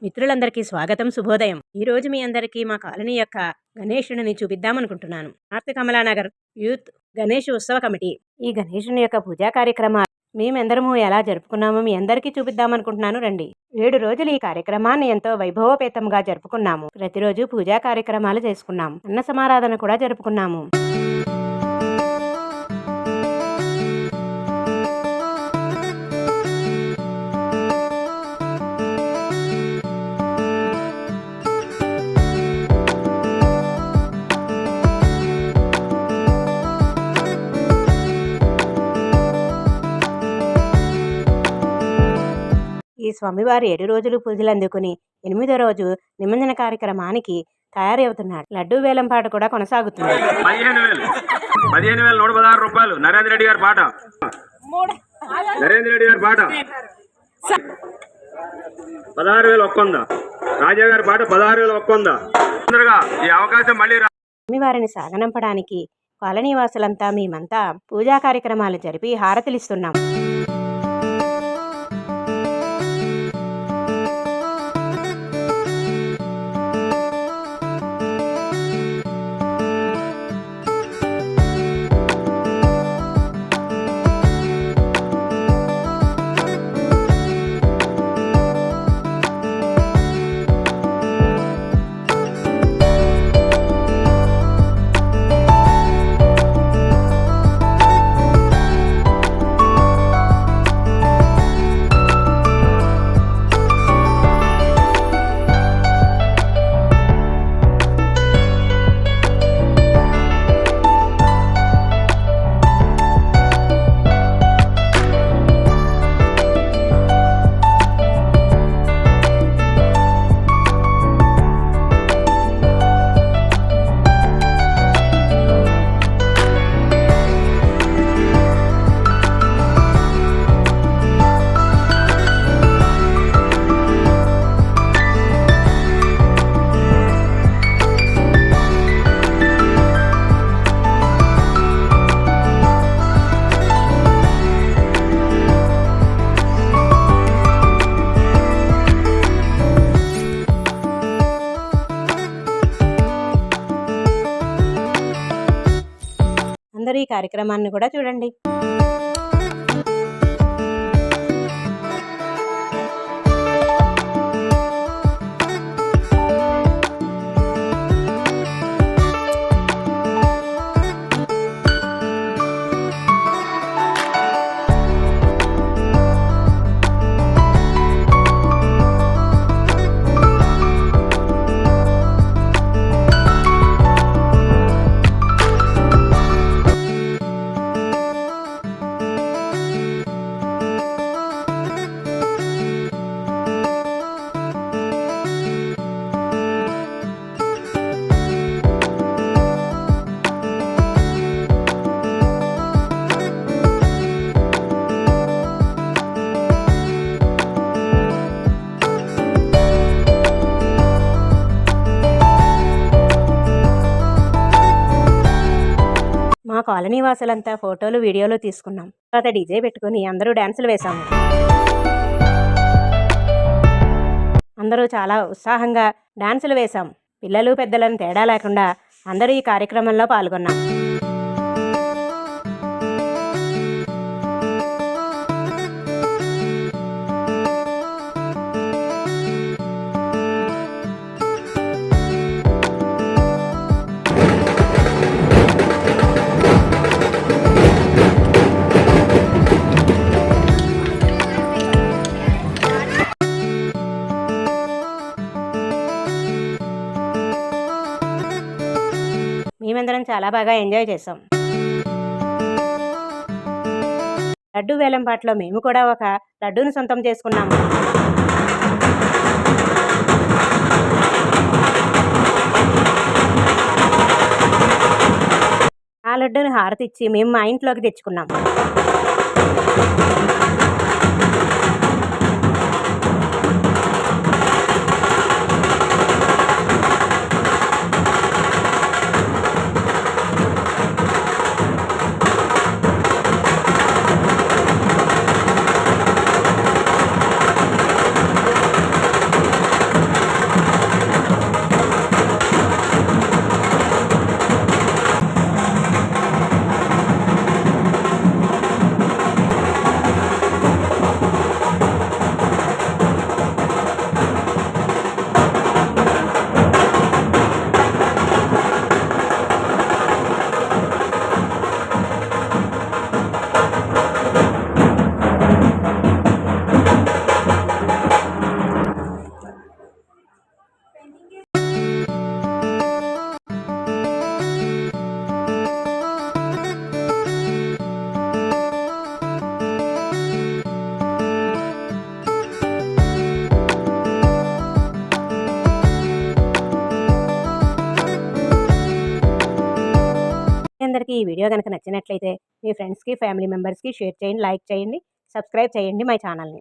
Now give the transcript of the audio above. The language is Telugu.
మిత్రులందరికీ స్వాగతం, శుభోదయం. ఈరోజు మీ అందరికీ మా కాలనీ యొక్క గణేశుడిని చూపిద్దామనుకుంటున్నాను. నార్త్ కమలానగర్ యూత్ గణేష్ ఉత్సవ కమిటీ ఈ గణేశుని యొక్క పూజా కార్యక్రమాలు మేమెందరము ఎలా జరుపుకున్నామో మీ అందరికీ చూపిద్దామనుకుంటున్నాను. రండి. 7 రోజులు ఈ కార్యక్రమాన్ని ఎంతో వైభవపేతంగా జరుపుకున్నాము. ప్రతిరోజు పూజా కార్యక్రమాలు చేసుకున్నాము. అన్న సమారాధన కూడా జరుపుకున్నాము. ఈ స్వామివారి 7 రోజులు పూజలు అందుకుని 8వ రోజు నిమజ్జన కార్యక్రమానికి తయారవుతున్నాడు. లడ్డూ వేలం పాట కూడా కొనసాగుతుంది. 15,116 రూపాయలు. నరేంద్ర రెడ్డి గారి పాట. నరేంద్ర రెడ్డి గారి పాట 16,100. రాజా గారి పాట 16,100. తొందరగా ఈ అవకాశం మళ్ళీ స్వామివారిని సాగనంపడానికి కాలనీ వాసులంతా మేమంతా పూజా కార్యక్రమాలు జరిపి హారతిలిస్తున్నాం. అందరూ ఈ కార్యక్రమాన్ని కూడా చూడండి. మా కాలనీ వాసులంతా ఫోటోలు వీడియోలు తీసుకున్నాం. తర్వాత డీజే పెట్టుకుని అందరూ డ్యాన్సులు వేశాము. అందరూ చాలా ఉత్సాహంగా డ్యాన్సులు వేశాం. పిల్లలు పెద్దలను తేడా లేకుండా అందరూ ఈ కార్యక్రమంలో పాల్గొన్నాం. మేమందరం చాలా బాగా ఎంజాయ్ చేసాం. లడ్డూ వేలం పాటలో మేము కూడా ఒక లడ్డూను సొంతం చేసుకున్నాము. ఆ లడ్డూని హారతిచ్చి మేము మా ఇంట్లోకి తెచ్చుకున్నాం. అందరికీ ఈ వీడియో కనుక నచ్చినట్లయితే మీ ఫ్రెండ్స్కి ఫ్యామిలీ మెంబర్స్కి షేర్ చేయండి, లైక్ చేయండి, సబ్స్క్రైబ్ చేయండి మై ఛానల్ని.